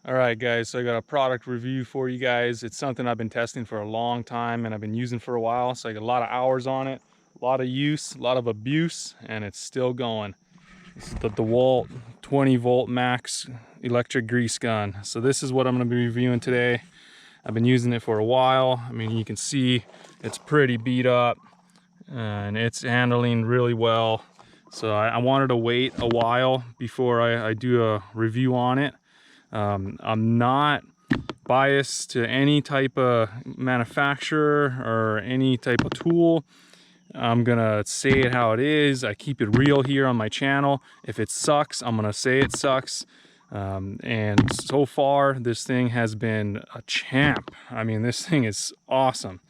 All right, guys, so I got a product review for you guys. It's something I've been testing for a long time and I've been using for a while. So I got a lot of hours on it, a lot of use, a lot of abuse, and it's still going. This is the DeWalt 20 volt max electric grease gun. So this is what I'm gonna be reviewing today. I've been using it for a while. I mean, you can see it's pretty beat up and it's handling really well. So I wanted to wait a while before I do a review on it. I'm not biased to any type of manufacturer or any type of tool. I'm gonna say it how it is. I keep it real here on my channel. If it sucks, I'm gonna say it sucks. And so far, this thing has been a champ. I mean, this thing is awesome.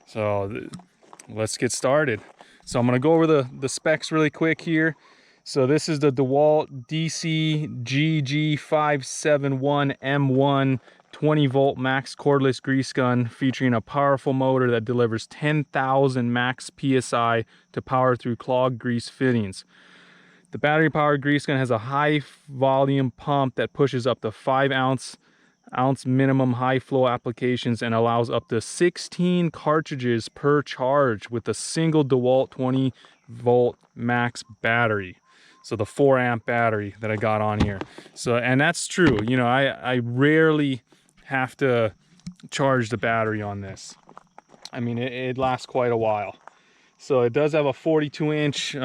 So let's get started. So I'm gonna go over the specs really quick here. So this is the DeWalt DC-GG571M1 20 volt max cordless grease gun featuring a powerful motor that delivers 10,000 max PSI to power through clogged grease fittings. The battery powered grease gun has a high volume pump that pushes up to 5 ounce minimum high flow applications and allows up to 16 cartridges per charge with a single DeWalt 20 volt max battery. So the 4 amp battery that I got on here. So, and that's true. You know, I rarely have to charge the battery on this. I mean, it lasts quite a while. So it does have a 42-inch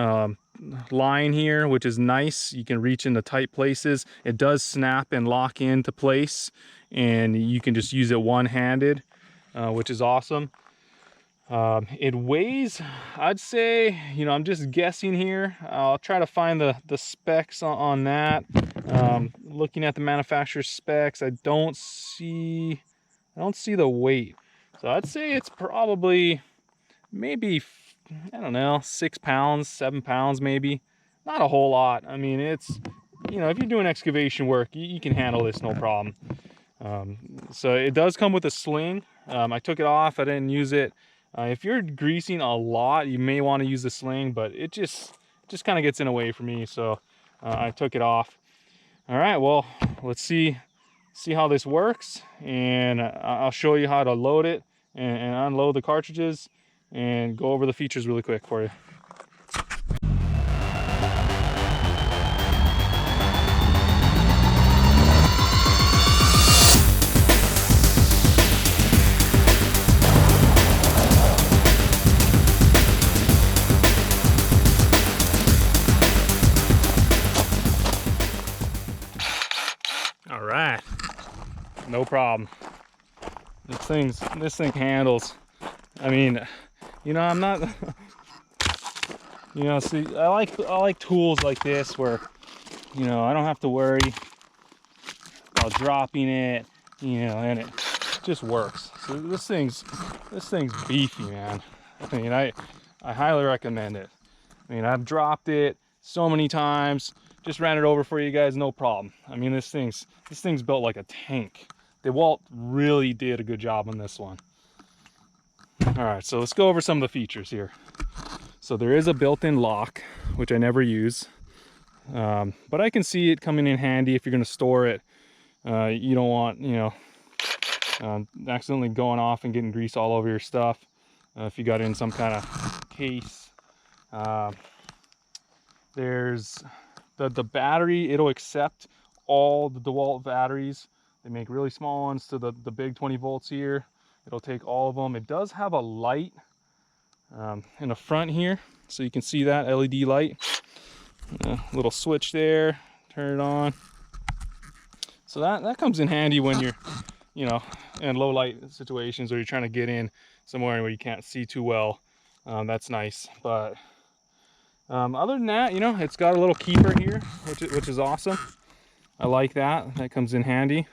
line here, which is nice. You can reach into tight places. It does snap and lock into place, and you can just use it one-handed, which is awesome. It weighs, I'd say, you know, I'm just guessing here. I'll try to find the specs on that. Looking at the manufacturer's specs, I don't see the weight. So I'd say it's probably maybe, I don't know, 6 pounds, 7 pounds maybe. Not a whole lot. I mean, it's, you know, if you're doing excavation work, you can handle this no problem. So it does come with a sling. I took it off, I didn't use it. If you're greasing a lot, you may want to use the sling, but it just kind of gets in the way for me, so I took it off. All right, well, let's see how this works, and I'll show you how to load it and unload the cartridges and go over the features really quick for you. All right, no problem. This thing handles. I mean, you know, I'm not, you know, see, I like tools like this where, you know, I don't have to worry about dropping it, you know, and it just works. So this thing's beefy, man. I mean, I highly recommend it. I mean, I've dropped it so many times. Just ran it over for you guys, no problem. I mean, this thing's built like a tank. DeWalt really did a good job on this one. All right, so let's go over some of the features here. So there is a built-in lock, which I never use, but I can see it coming in handy if you're going to store it. You don't want, you know, accidentally going off and getting grease all over your stuff. If you got it in some kind of case. There's the battery. It'll accept all the DeWalt batteries. They make really small ones to the big 20 volts here. It'll take all of them. It does have a light in the front here, so you can see that LED light. Little switch there, turn it on. So that comes in handy when you're, you know, in low light situations or you're trying to get in somewhere where you can't see too well. That's nice. But other than that, you know, it's got a little keeper here, which is awesome. I like that. That comes in handy.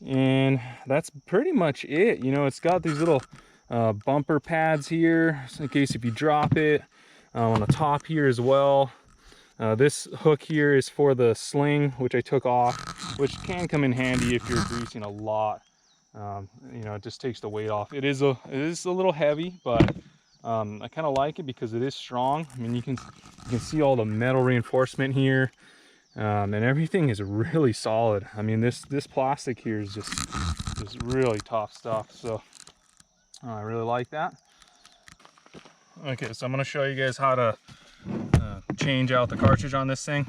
And that's pretty much it. You know, it's got these little bumper pads here in case if you drop it. On the top here as well. This hook here is for the sling, which I took off, which can come in handy if you're greasing a lot. You know, it just takes the weight off. It is a little heavy, but I kind of like it because it is strong. I mean, you can see all the metal reinforcement here. And everything is really solid. I mean, this plastic here is just really top stuff. So I really like that. Okay, so I'm gonna show you guys how to change out the cartridge on this thing.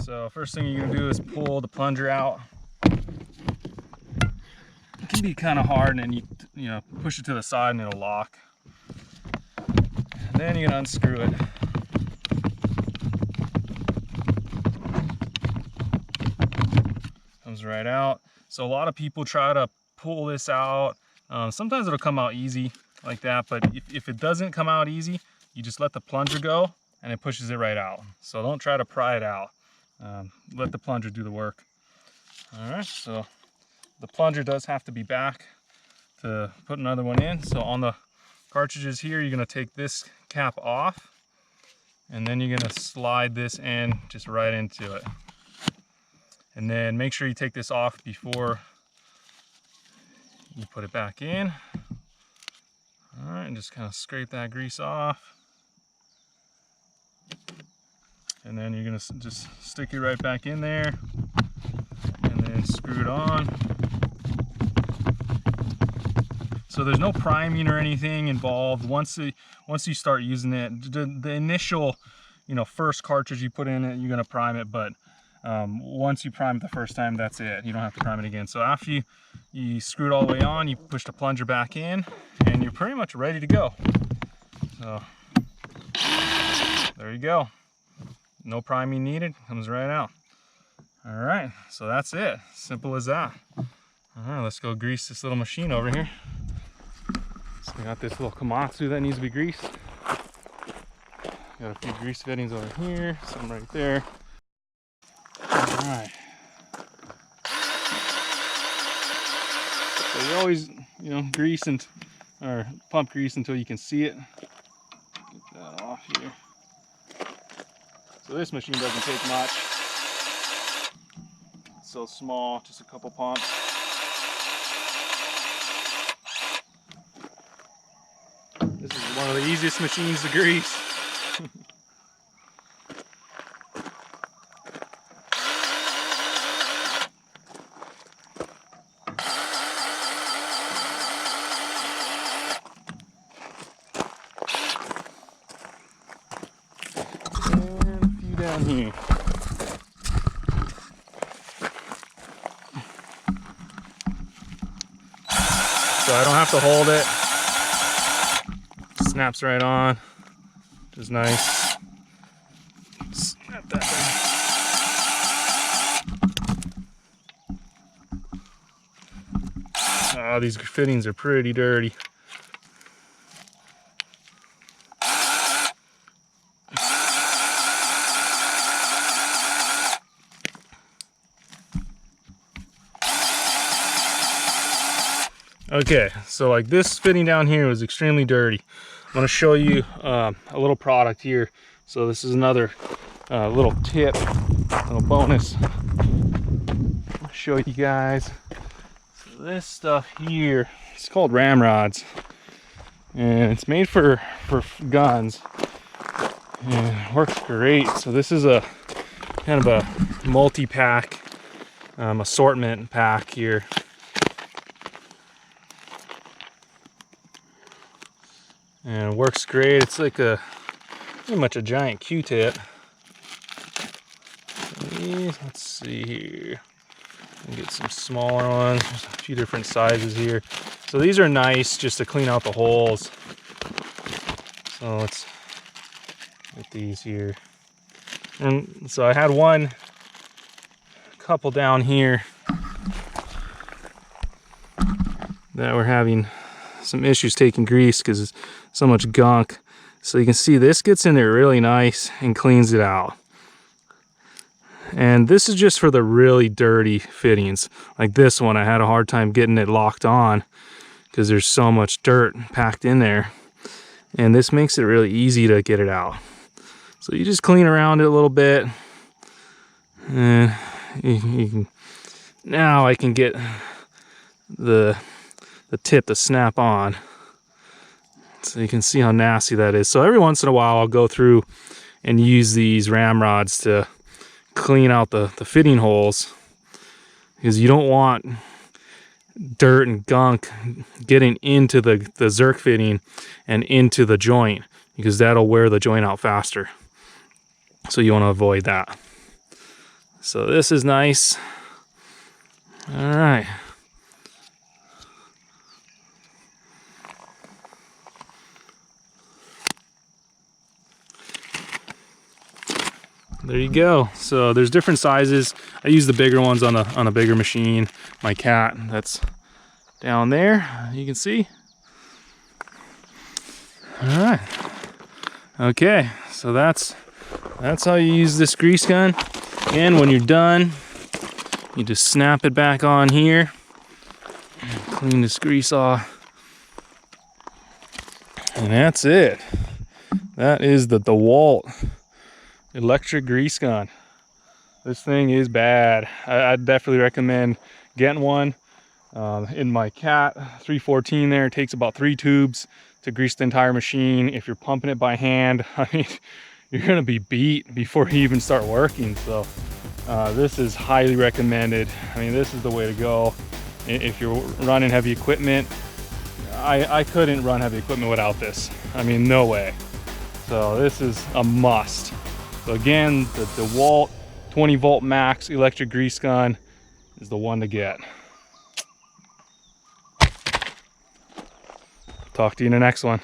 So first thing you're gonna do is pull the plunger out. It can be kind of hard, and then you know, push it to the side and it'll lock. And then you're gonna unscrew it. Comes right out. So a lot of people try to pull this out. Sometimes it'll come out easy like that, but if it doesn't come out easy, you just let the plunger go and it pushes it right out. So don't try to pry it out. Let the plunger do the work. All right, so the plunger does have to be back to put another one in. So on the cartridges here, you're gonna take this cap off, and then you're gonna slide this end just right into it. And then make sure you take this off before you put it back in. All right, and just kind of scrape that grease off. And then you're gonna just stick it right back in there and then screw it on. So there's no priming or anything involved. Once you start using it, the initial, you know, first cartridge you put in it, you're gonna prime it, but once you prime it the first time, that's it. You don't have to prime it again. So after you screw it all the way on, you push the plunger back in, and you're pretty much ready to go. So there you go. No priming needed, comes right out. All right, so that's it. Simple as that. All right, let's go grease this little machine over here. So we got this little Komatsu that needs to be greased. Got a few grease fittings over here, some right there. All right. So you always, you know, grease or pump grease until you can see it. Get that off here. So this machine doesn't take much. It's so small, just a couple pumps. This is one of the easiest machines to grease. Down here. So I don't have to hold it. Snaps right on, which is nice. Snap that thing. Oh, these fittings are pretty dirty. Okay, so like this fitting down here was extremely dirty. I'm going to show you a little product here. So this is another little tip, little bonus. I'll show you guys. So this stuff here, it's called ramrods, and it's made for guns, and it works great. So this is a kind of a multi-pack assortment pack here. And it works great. It's like pretty much a giant Q-tip. Let's see here. Get some smaller ones. There's a few different sizes here. So these are nice just to clean out the holes. So let's get these here. And so I had a couple down here that were having some issues taking grease because it's so much gunk. So you can see this gets in there really nice and cleans it out. And this is just for the really dirty fittings. Like this one, I had a hard time getting it locked on because there's so much dirt packed in there. And this makes it really easy to get it out. So you just clean around it a little bit. And you can, now I can get the tip to snap on. So you can see how nasty that is. So every once in a while I'll go through and use these ramrods to clean out the fitting holes, because you don't want dirt and gunk getting into the Zerk fitting and into the joint, because that'll wear the joint out faster. So you want to avoid that. So this is nice. All right. There you go. So there's different sizes. I use the bigger ones on a bigger machine. My cat that's down there, you can see. All right. Okay, so that's how you use this grease gun. And when you're done, you just snap it back on here. Clean this grease off. And that's it. That is the DeWalt electric grease gun. This thing is bad. I'd definitely recommend getting one. In my cat 314 there, it takes about 3 tubes to grease the entire machine. If you're pumping it by hand, I mean, you're gonna be beat before you even start working. So this is highly recommended. I mean, this is the way to go. If you're running heavy equipment, I couldn't run heavy equipment without this. I mean, no way. So this is a must. So again, the DeWalt 20 volt max electric grease gun is the one to get. Talk to you in the next one.